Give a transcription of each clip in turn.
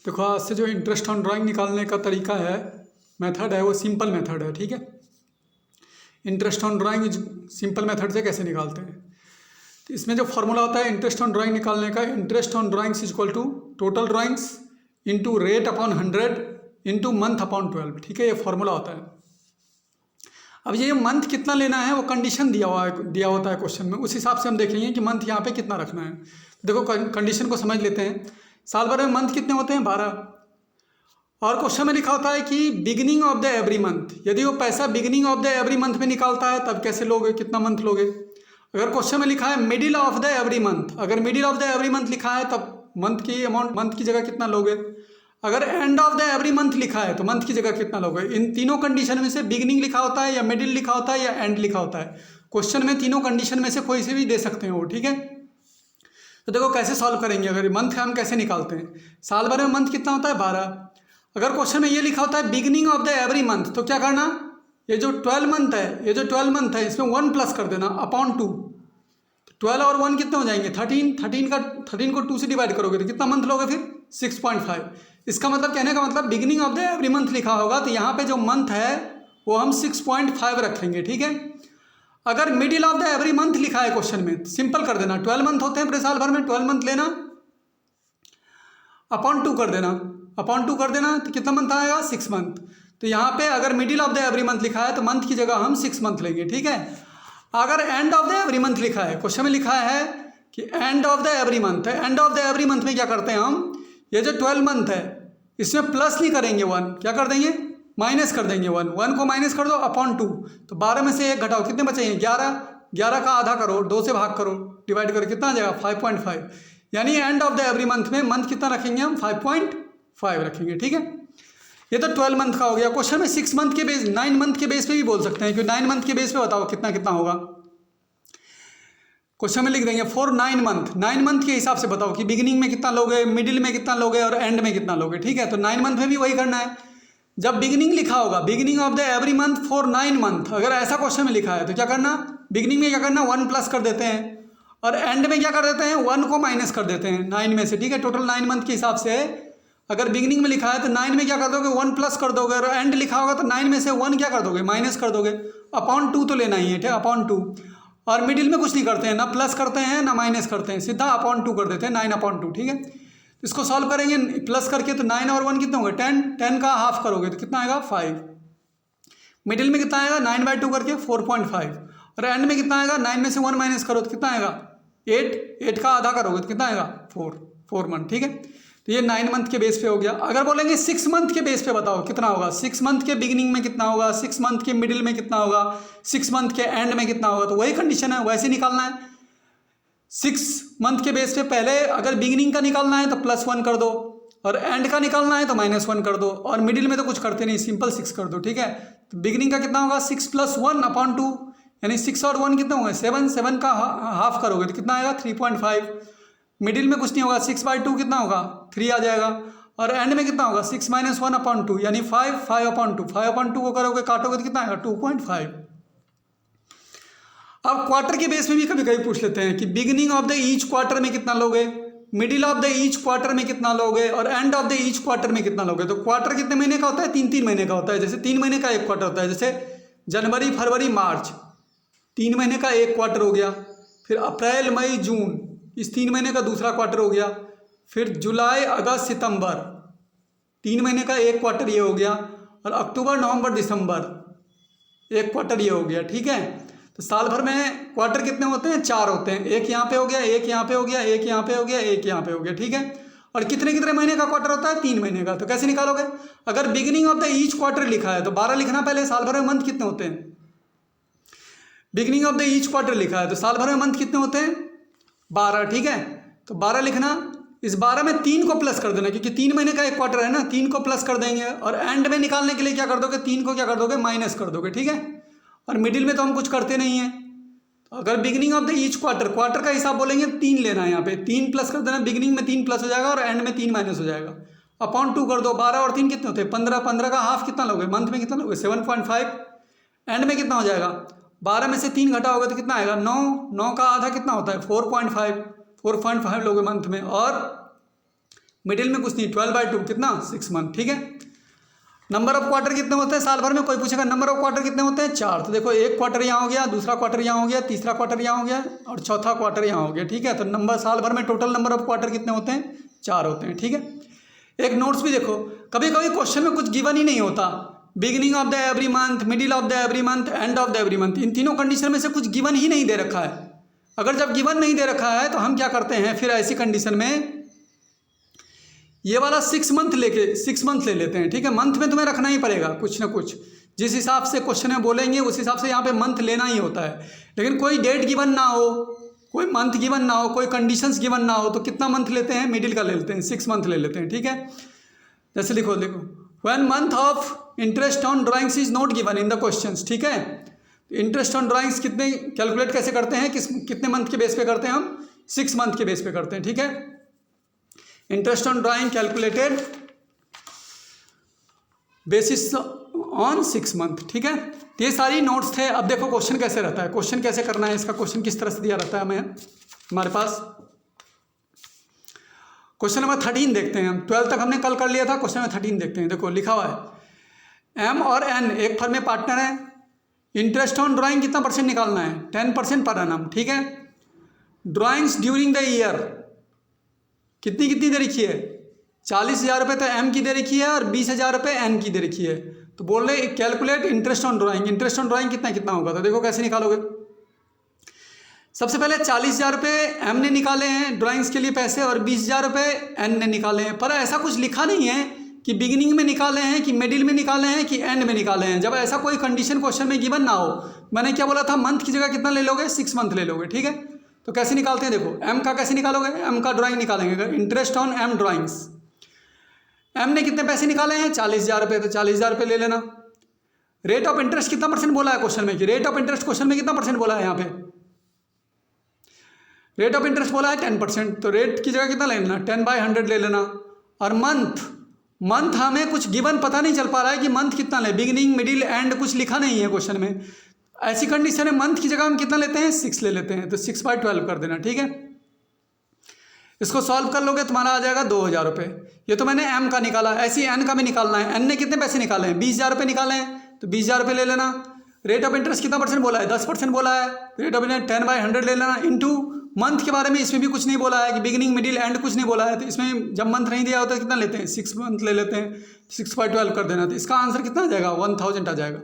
देखो आज से जो इंटरेस्ट ऑन ड्राइंग निकालने का तरीका है, मेथड है, वो सिंपल मेथड है। ठीक है, interest on drawing simple method से कैसे निकालते हैं। तो इसमें जो फॉर्मूला होता है इंटरेस्ट ऑन ड्राइंग निकालने का, interest on drawings is equal to total drawings into rate upon 100 into month upon 12। ठीक है, ये फॉर्मूला होता है। अब ये मंथ कितना लेना है वो कंडीशन दिया होता है क्वेश्चन में, उस हिसाब से हम देखेंगे कि मंथ यहाँ पे कितना रखना है। देखो कंडीशन को समझ लेते हैं। साल भर में मंथ कितने होते हैं? 12। और क्वेश्चन में लिखा होता है कि beginning of the every month. यदि वो पैसा beginning of the every month में निकालता है तब कैसे लोगे, कितना मंथ लोगे। अगर क्वेश्चन में लिखा है middle of the every month, अगर middle of the every month लिखा है तब मंथ की अमाउंट, मंथ की जगह कितना लोगे। अगर end of the every month लिखा है तो मंथ की जगह कितना लोगे। इन तीनों कंडीशन में से बिगिनिंग लिखा होता है या मिडिल लिखा होता है या एंड लिखा होता है। क्वेश्चन में तीनों कंडीशन में से कोई से भी दे सकते हैं वो। ठीक है, तो देखो कैसे सॉल्व करेंगे। अगर मंथ हम कैसे निकालते हैं, साल भर में मंथ कितना होता है? 12। अगर क्वेश्चन में ये लिखा होता है beginning of the every month, तो क्या करना, ये जो 12 मंथ है, ये जो 12 मंथ है इसमें 1 प्लस कर देना अपॉन 2। 12 और 1 कितने हो जाएंगे? 13 को 2 से डिवाइड करोगे तो कितना मंथ लोगे फिर? 6.5। इसका मतलब, कहने का मतलब beginning of the every month लिखा होगा तो यहाँ पे जो मंथ है वो हम 6.5 रखेंगे। ठीक है, अगर middle of the every month लिखा है क्वेश्चन में, सिंपल कर देना, 12 मंथ होते हैं पूरे साल भर में, 12 मंथ लेना, अपॉन 2 कर देना, अपॉन 2 कर देना तो कितना मंथ आएगा? 6 मंथ। तो यहाँ पे अगर middle of the every month लिखा है तो मंथ की जगह हम 6 मंथ लेंगे। ठीक है, अगर end of the every month लिखा है, क्वेश्चन में लिखा है कि end of the every month है, end of the every month में क्या करते हैं हम, ये जो 12 मंथ है इसमें प्लस नहीं करेंगे 1, क्या कर देंगे? माइनस कर देंगे 1 को माइनस कर दो अपॉन 2। तो 12 में से 1 घटाओ, कितने बचेंगे? 11 का आधा करो, 2 से भाग करो, डिवाइड करो, कितना आ जाएगा? 5.5। यानी and of the every month में मंथ कितना रखेंगे हम? 5.5 रखेंगे। ठीक है, ये तो 12 मंथ का हो गया। क्वेश्चन में 6 मंथ के बेस, 9 मंथ के बेस पे भी बोल सकते हैं, क्योंकि 9 मंथ के बेस पे बताओ कितना कितना होगा। क्वेश्चन में लिख देंगे फॉर 9 मंथ, 9 मंथ के हिसाब से बताओ कि बिगिनिंग में कितना लोगे, मिडिल में कितना लोगे और एंड में कितना लोगे। ठीक है, तो 9 मंथ में भी वही करना है। जब बिगिनिंग लिखा होगा, beginning of the every month for 9 month, अगर ऐसा क्वेश्चन में लिखा है तो क्या करना, बिगिनिंग में क्या करना, 1 प्लस कर देते हैं और एंड में क्या कर देते हैं, 1 को माइनस कर देते हैं 9 में से। ठीक है, टोटल 9 मंथ के हिसाब से अगर बिगिनिंग में लिखा है तो 9 में क्या कर दोगे, 1 प्लस कर दोगे, और एंड लिखा होगा तो 9 में से 1 क्या कर दोगे, माइनस कर दोगे। अपॉन 2 तो लेना ही है, ठीक है, अपॉन 2। और मिडिल में कुछ नहीं करते हैं, ना प्लस करते हैं ना माइनस करते हैं, सीधा अपॉन 2 कर देते हैं, 9/2। ठीक है, इसको सॉल्व करेंगे प्लस करके तो 9 और 1 कितने होंगे? 10 का हाफ करोगे तो कितना आएगा? 5। मिडिल में कितना आएगा? 9/2 करके 4.5। और एंड में कितना आएगा? 9 में से 1 माइनस करो तो कितना आएगा? 8 का आधा करोगे तो कितना आएगा? 4 मंथ। ठीक है, तो ये 9 मंथ के बेस पे हो गया। अगर बोलेंगे 6 मंथ के बेस पे बताओ कितना होगा, 6 मंथ के बिगिनिंग में कितना होगा, 6 मंथ के मिडिल में कितना होगा, 6 मंथ के एंड में कितना होगा, तो वही कंडीशन है, वैसे निकालना है। 6 मंथ के बेस पे पहले अगर बिगिनिंग का निकालना है तो +1 कर दो, और एंड का निकालना है तो -1 कर दो, और मिडिल में तो कुछ करते नहीं, सिंपल 6 कर दो। ठीक है, तो बिगिनिंग का कितना होगा? 6 + 1/2, यानी 6 और 1 कितने होंगे? 7 का हाफ करोगे तो कितना आएगा? 3.5। मिडिल में कुछ नहीं होगा, 6/2 कितना होगा? 3 आ जाएगा, और एंड में कितना होगा? 6 - 1/2 यानी 5/2। 5/2 को करोगे, काटोगे तो कितना आएगा? 2.5। अब क्वार्टर के बेस में भी कभी कभी पूछ लेते हैं कि beginning of the each quarter में कितना लोगे, middle of the each quarter में कितना लोगे, और and of the each quarter में कितना लोगे। तो क्वार्टर कितने महीने का होता है? 3 महीने का होता है। जैसे 3 महीने का एक क्वार्टर होता है, जैसे जनवरी फरवरी मार्च 3 महीने का एक क्वार्टर हो गया, फिर अप्रैल मई जून इस 3 महीने का दूसरा क्वार्टर हो गया, फिर जुलाई अगस्त सितंबर 3 महीने का एक क्वार्टर ये हो गया, और अक्टूबर नवंबर दिसंबर एक क्वार्टर ये हो गया। ठीक है, तो साल भर में क्वार्टर कितने होते हैं? 4 होते हैं। एक यहाँ पे हो गया, एक यहाँ पे हो गया, एक यहाँ पे हो गया, एक यहाँ पे हो गया। ठीक है, और कितने कितने महीने का क्वार्टर होता है? 3 महीने का। तो कैसे निकालोगे? अगर beginning of the each quarter लिखा है तो 12 लिखना पहले। साल भर में मंथ कितने होते हैं? Beginning of the each quarter लिखा है तो साल भर में मंथ कितने होते हैं? 12। ठीक है, तो 12 लिखना, इस 12 में 3 को प्लस कर देना, क्योंकि 3 महीने का एक क्वार्टर है ना, 3 को प्लस कर देंगे, और एंड में निकालने के लिए क्या कर दोगे? 3 को क्या कर दोगे? माइनस कर दोगे। ठीक है, और मिडिल में तो हम कुछ करते नहीं हैं। तो अगर beginning of the each quarter का हिसाब बोलेंगे 3 लेना है, यहाँ पे 3 प्लस कर देना, बिगिनिंग में 3 प्लस हो जाएगा और एंड में 3 माइनस हो जाएगा। अपॉन 2 कर दो, 12 और 3 कितने होते हैं? 15। 15 का हाफ कितना लोगे? मंथ में कितना लोगे? 7.5। एंड में कितना हो जाएगा? 12 में से 3 घटाओगे तो कितना आएगा? 9। 9 का आधा कितना होता है? 4.5 लोगे मंथ में, और मिडिल में कुछ नहीं, 12/2 कितना 6 मंथ, ठीक है। नंबर ऑफ क्वार्टर कितने होते हैं साल भर में, कोई पूछेगा नंबर ऑफ क्वार्टर कितने होते हैं 4, तो देखो एक क्वार्टर यहाँ हो गया, दूसरा क्वार्टर यहाँ हो गया, तीसरा क्वार्टर यहाँ हो गया और चौथा क्वार्टर यहाँ हो गया, ठीक है। तो नंबर साल भर में टोटल नंबर ऑफ क्वार्टर कितने होते हैं 4 होते हैं, ठीक है। एक नोट्स भी देखो, कभी कभी क्वेश्चन में कुछ गिवन ही नहीं होता, beginning of the every month, middle of the every month, end of the every month, इन तीनों कंडीशन में से कुछ गिवन ही नहीं दे रखा है। अगर जब गिवन नहीं दे रखा है तो हम क्या करते हैं फिर ऐसी कंडीशन में ये वाला 6 मंथ ले लेते हैं, ठीक है। मंथ में तुम्हें रखना ही पड़ेगा कुछ ना कुछ, जिस हिसाब से क्वेश्चन में बोलेंगे उस हिसाब से यहाँ पे मंथ लेना ही होता है। लेकिन कोई डेट गिवन ना हो, कोई मंथ गिवन ना हो, कोई कंडीशंस गिवन ना हो, तो कितना मंथ लेते हैं, मिडिल का ले लेते हैं, 6 मंथ ले लेते हैं, ठीक है। जैसे देखो when month of interest on drawings is not given in the questions, ठीक है। इंटरेस्ट ऑन ड्राइंग्स कितने कैलकुलेट कैसे करते हैं, कितने मंथ के बेस पे करते हैं हम, 6 मंथ के बेस पे करते हैं, ठीक है। Interest on drawing calculated basis on 6 month, ठीक है। ये सारी नोट्स थे। अब देखो क्वेश्चन कैसे रहता है, क्वेश्चन कैसे करना है, इसका क्वेश्चन किस तरह से दिया रहता है हमें हमारे पास। क्वेश्चन नंबर 13 देखते हैं हम, 12 तक हमने कल कर लिया था, क्वेश्चन नंबर 13 देखते हैं। देखो लिखा हुआ है एम और एन एक फर्म में पार्टनर है, इंटरेस्ट ऑन ड्राइंग कितना परसेंट निकालना है 10% पर एनम, ठीक है। ड्राइंग्स ड्यूरिंग द ईयर कितनी दे रखी है 40,000 रुपये तो एम की दे रखी है और 20,000 रुपये एन की दे रखी है। तो बोल रहे calculate interest on drawing, interest on drawing कितना होगा, तो देखो कैसे निकालोगे। सबसे पहले 40,000 रुपये एम ने निकाले हैं ड्राइंग्स के लिए पैसे और 20,000 रुपये एन ने निकाले हैं, पर ऐसा कुछ लिखा नहीं है कि बिगिनिंग में निकाले हैं कि मिडिल में निकाले हैं कि एंड में निकाले हैं। जब ऐसा कोई कंडीशन क्वेश्चन में गिवन ना हो, मैंने क्या बोला था मंथ की जगह कितना ले लोगे 6 मंथ ले लोगे, ठीक है। तो कैसे निकालते हैं देखो, एम का कैसे निकालोगे, एम का ड्राइंग निकालेंगे, interest on M drawings, M ने कितने पैसे निकाले हैं 40,000 रुपये, तो 40,000 रुपये ले लेना। रेट ऑफ इंटरेस्ट कितना परसेंट बोला है क्वेश्चन में, कि रेट ऑफ इंटरेस्ट क्वेश्चन में कितना परसेंट बोला है, यहाँ पे रेट ऑफ इंटरेस्ट बोला है 10%, तो रेट की जगह कितना ले लेना 10/100 ले लेना। और मंथ हमें कुछ गिवन पता नहीं चल पा रहा है कि मंथ कितना ले, बिगिनिंग मिडिल एंड कुछ लिखा नहीं है क्वेश्चन में। ऐसी कंडीशन है मंथ की जगह हम कितना लेते हैं 6 ले लेते हैं, तो 6/12 कर देना, ठीक है। इसको सॉल्व कर लोगे तुम्हारा आ जाएगा 2,000 रुपये। ये तो मैंने एम का निकाला, ऐसी एन का भी निकालना है। एन ने कितने पैसे निकाले हैं 20,000 रुपये निकाले हैं, तो 20,000 रुपये ले लेना। रेट ऑफ इंटरेस्ट कितना परसेंट बोला है 10% बोला है, रेट ऑफ इंटरेस्ट 10/100 ले लेना। इंटू मंथ के बारे में इसमें भी कुछ नहीं बोला है कि बिगिनिंग मिडिल एंड कुछ नहीं बोला है, तो इसमें जब मंथ नहीं दिया होता कितना लेते हैं 6 मंथ ले लेते हैं, 6/12 कर देना। तो इसका आंसर कितना आ जाएगा 1000 आ जाएगा।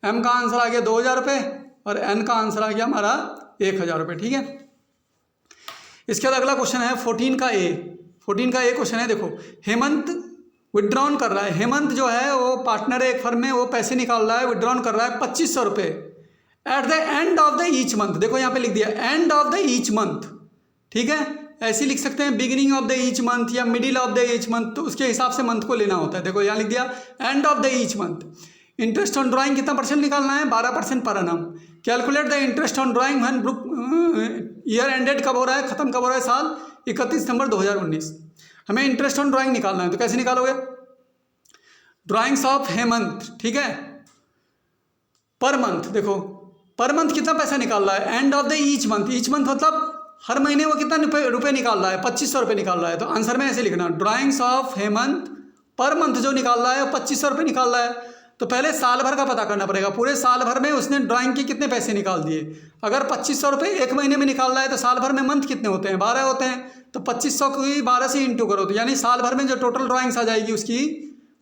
एम का आंसर आ गया 2,000 रुपये और एन का आंसर आ गया हमारा 1,000 रुपये, ठीक है। इसके बाद अगला क्वेश्चन है 14 का ए क्वेश्चन है। देखो हेमंत विड्रॉन कर रहा है, हेमंत जो है वो पार्टनर है एक फर्म में, वो पैसे निकाल रहा है, विड्रॉन कर रहा है 2,500 रुपये at the end of the each month. देखो यहाँ पे लिख दिया end of the each month, ठीक है। ऐसे लिख सकते हैं beginning of the each month या middle of the each month, तो उसके हिसाब से मंथ को लेना होता है। देखो यहाँ लिख दिया end of the each month. Interest on drawing कितना परसेंट निकालना है 12% per annum. Calculate the interest on drawing when group year ended कब हो रहा है, खत्म कब हो रहा है साल 31 दिसंबर 2019। हमें इंटरेस्ट ऑन ड्राइंग निकालना है, तो कैसे निकालोगे ड्राइंग्स ऑफ हेमंत, ठीक है, पर मंथ। देखो पर मंथ कितना पैसा निकाल रहा है end of the each month मतलब हर महीने वो कितना रुपये निकाल रहा है 2,500 रुपये निकाल रहा है। तो आंसर में ऐसे लिखना drawings of Hemant per month जो निकाल रहा है वो 2,500 रुपये निकाल रहा है। तो पहले साल भर का पता करना पड़ेगा, पूरे साल भर में उसने ड्राइंग के कितने पैसे निकाल दिए। अगर 2,500 रुपये एक महीने में निकाल रहा है तो साल भर में मंथ कितने होते हैं 12 होते हैं, तो 2,500 को 12 से इंटू करो, तो यानी साल भर में जो टोटल ड्राइंग्स आ जाएगी उसकी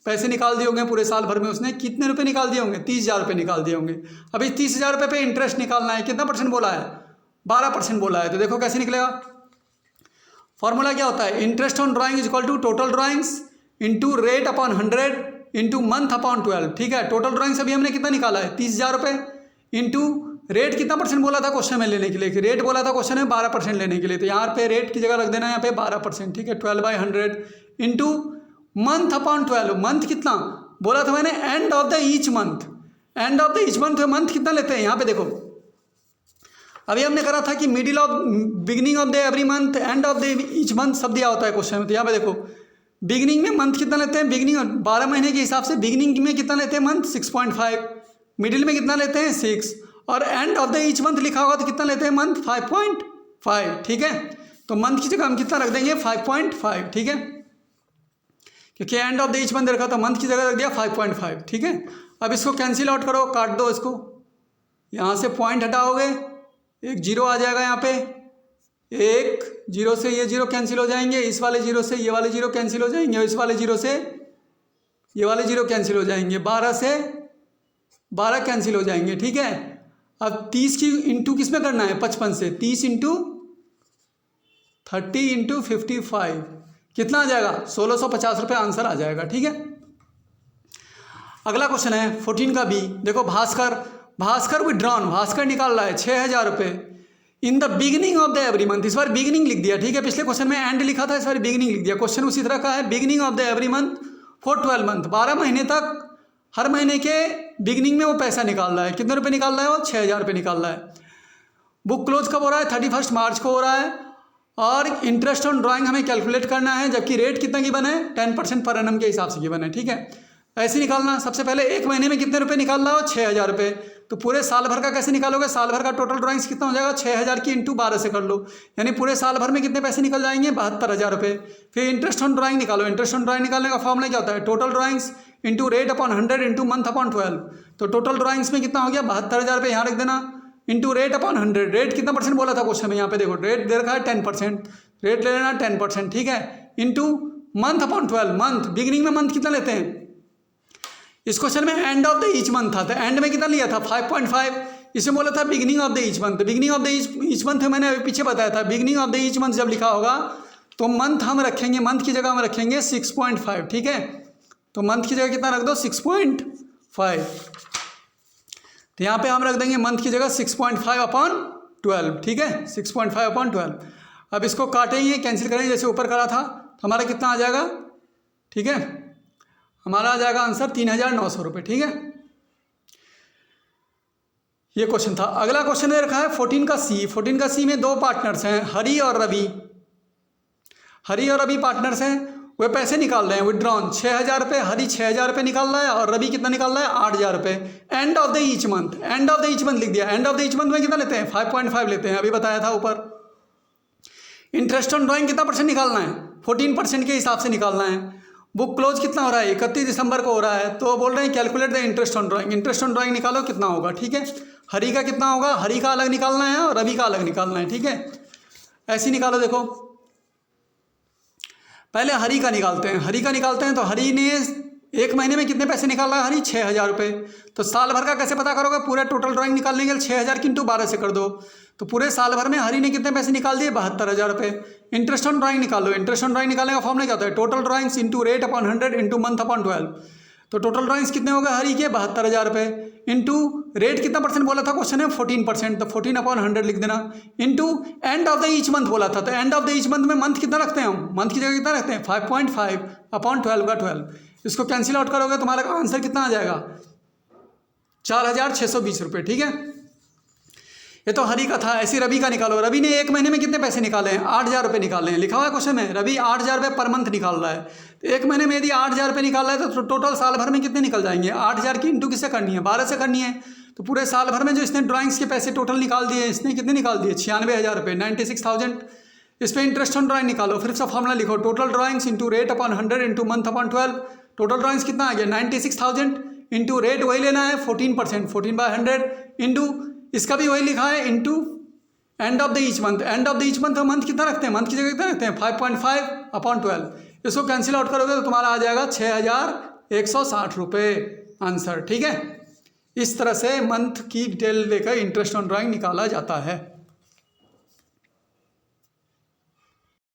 पैसे निकाल दिए होंगे पूरे साल भर में उसने कितने रुपए निकाल दिए होंगे 30,000 रुपये निकाल दिए होंगे। अभी 30,000 रुपये पे इंटरेस्ट निकालना है, कितना परसेंट बोला है 12% बोला है। तो देखो कैसे निकलेगा, फॉर्मूला क्या होता है interest on drawing is equal to total drawings into rate upon 100 into month upon 12, ठीक है। टोटल ड्राइंग्स अभी हमने कितना निकाला है 30,000 रुपये इंटू रेट कितना परसेंट बोला था क्वेश्चन में लेने के लिए, रेट बोला था क्वेश्चन में 12% लेने के लिए, तो यहाँ पे रेट की जगह रख देना यहाँ पे 12%, ठीक है। 12/100 इंटू मंथ अपॉन 12, मंथ कितना बोला था मैंने and of the each month, end of the each month month कितना लेते हैं यहाँ पे देखो। अभी हमने करा था कि middle of beginning of the every month end of the each month सब दिया होता है क्वेश्चन में। तो यहाँ पे देखो बिगिनिंग में मंथ कितना लेते हैं, बिगिनिंग 12 महीने के हिसाब से बिगिनिंग में कितना लेते हैं मंथ 6.5, मिडिल में कितना लेते हैं 6 और and of the each month लिखा होगा तो कितना लेते हैं मंथ 5.5, ठीक है। तो मंथ की जगह हम कितना रख देंगे 5.5, ठीक है। क्योंकि and of the each month रखा तो मंथ की जगह रख दिया 5.5, ठीक है। अब इसको कैंसिल आउट करो, काट दो इसको, यहाँ से पॉइंट हटाओगे, एक जीरो आ जाएगा यहाँ पे, एक जीरो से ये जीरो कैंसिल हो जाएंगे, इस वाले जीरो से ये वाले जीरो कैंसिल हो जाएंगे, और इस वाले जीरो से ये वाले जीरो कैंसिल हो जाएंगे, 12 से 12 कैंसिल हो जाएंगे, ठीक है। अब 30 की इंटू किस में करना है, 55 से, 30 इंटू 30 इंटू 55 कितना आ जाएगा, 1650 रुपये आंसर आ जाएगा, ठीक है। अगला क्वेश्चन है 14 का बी। देखो भास्कर विड्रॉन, भास्कर निकाल रहा है 6000 रुपये in the beginning of the every month. इस बार बिगिनिंग लिख दिया, ठीक है। पिछले क्वेश्चन में एंड लिखा था, इस बार बिगिनिंग लिख दिया। क्वेश्चन उसी तरह का है, beginning of the every month for 12 month, 12 महीने तक हर महीने के बिगिनिंग में वो पैसा निकाल रहा है। कितने रुपये निकाल रहा है वो, 6000 रुपये निकाल रहा है। बुक क्लोज कब हो रहा है, 31 मार्च को हो रहा है। और इंटरेस्ट ऑन ड्राइंग हमें कैलकुलेट करना है, जबकि रेट कितना गिवन है, 10% पर एनम के हिसाब से गिवन है, ठीक है। ऐसे निकालना, सबसे पहले एक महीने में कितने रुपए निकाल रहा हो, 6000 रुपये। तो पूरे साल भर का कैसे निकालोगे, साल भर का टोटल ड्राइंग्स कितना हो जाएगा, 6000 की इंटू 12 से कर लो, यानी पूरे साल भर में कितने पैसे निकल जाएंगे, 72000 रुपये। फिर इंटरेस्ट ऑन ड्राइंग निकालो, इंटरेस्ट ऑन ड्राइंग निकालने का फॉर्मूला क्या होता है, total drawings into rate upon 100 into month upon 12। तो टोटल ड्राइंग्स में कितना हो गया, 72000 रुपये, यहाँ रख देना, इंटू रेट अपॉन 100। रेट कितना परसेंट बोला था क्वेश्चन में, यहाँ पे देखो रेट दे रखा है 10%, रेट ले लेना 10%, ठीक है। Into month upon 12, month beginning में मंथ कितना लेते हैं, इस क्वेश्चन में and of the each month था, तो एंड में कितना लिया था 5.5। इसमें बोला था beginning of the each month, beginning of the each month मैंने अभी पीछे बताया था, beginning of the each month जब लिखा होगा तो मंथ हम रखेंगे, मंथ की जगह हम रखेंगे 6.5, ठीक है। तो मंथ की जगह कितना रख दो, 6.5। तो यहाँ पे हम रख देंगे मंथ की जगह 6.5 अपॉन 12, ठीक है, 6.5 अपॉन 12। अब इसको काटेंगे, कैंसिल करेंगे जैसे ऊपर करा था, तो हमारा कितना आ जाएगा, ठीक है, हमारा आ जाएगा आंसर 3900 रुपये, ठीक है। ये क्वेश्चन था। अगला क्वेश्चन दे रखा है 14 का सी। 14 का सी में दो पार्टनर्स हैं, हरी और रवि। हरी और रवि पार्टनर्स हैं, वे पैसे निकाल रहे हैं, विड्रॉन 6000 रुपये। हरी 6000 रुपये निकाल रहा है और रवि कितना निकाल रहा है, 8000 रुपये। And of the each month, end of the each month लिख दिया। End of the each month में कितना लेते हैं, 5.5 लेते हैं, अभी बताया था ऊपर। इंटरेस्ट ऑन ड्राइंग कितना परसेंट निकालना है, 14% के हिसाब से निकालना है। बुक क्लोज कितना हो रहा है, 31 दिसंबर को हो रहा है, तो बोल रहे हैं calculate the interest on drawing. Interest on drawing निकालो कितना होगा, ठीक है। हरी का कितना होगा, हरी का अलग निकालना है और रवि का अलग निकालना है, ठीक है। ऐसे निकालो, देखो पहले हरी का निकालते हैं। हरी का निकालते हैं तो हरी ने एक महीने में कितने पैसे निकाल रहा है, हरी 6000 रुपये। तो साल भर का कैसे पता करोगे, पूरा टोटल ड्राइंग निकालने के लिए 6000 की इंटू 12 से कर दो। तो पूरे साल भर में हरी ने कितने पैसे निकाल दिए, 72000 रुपये। इंटरेस्ट ऑन ड्राइंग निकालो। इंटरेस्ट ऑन ड्राइंग निकालने का फॉर्मूला क्या होता है, total drawings into rate upon 100 into month upon 12। तो टोटल ड्राइंग्स कितने हो गए हरी के, 72000 रुपये। इंटू रेट कितना परसेंट बोला था क्वेश्चन है, 14%, तो 14 अपॉन 100 लिख देना। Into and of the each month बोला था, तो and of the each month में मंथ कितना रखते हैं हम, मंथ की जगह कितना रखते हैं, 5.5 अपॉन 12 का 12। इसको कैंसिल आउट करोगे तुम्हारा आंसर कितना आ जाएगा, 4620 रुपये, ठीक है। ये तो हरी का था। ऐसी रवि का निकालो। रवि ने एक महीने में कितने पैसे निकाले हैं, 8000 रुपये निकाले हैं, लिखा हुआ है क्वेश्चन में। रवि 8000 रुपये पर मंथ निकाल रहा है। तो एक महीने में यदि 8000 रुपये निकाल रहा है तो टोटल साल भर में कितने निकल जाएंगे, 8000 की इंटू किससे करनी है, 12 से करनी है। तो पूरे साल भर में जो इसने ड्राइंग्स के पैसे टोटल निकाल दिए, इसने कितने निकाल दिए, 96000 रुपये, 96000। इस पर इंटरेस्ट ऑन ड्राइंग निकालो। फिर इसका फॉर्मूला लिखो, total drawings into rate upon 100 into month upon 12। Total drawings कितना आ गया, 96000 इंटू रेट वही लेना है 14%, 14/100 इंटू इसका भी वही लिखा है into and of the each month. End of the each month month कितना रखते हैं, मंथ की जगह कितना रखते हैं, 5.5 अपॉन 12। इसको कैंसिल आउट करोगे तो तुम्हारा आ जाएगा 6160 रुपये आंसर, ठीक है। इस तरह से मंथ की डिटेल लेकर इंटरेस्ट ऑन ड्राइंग निकाला जाता है।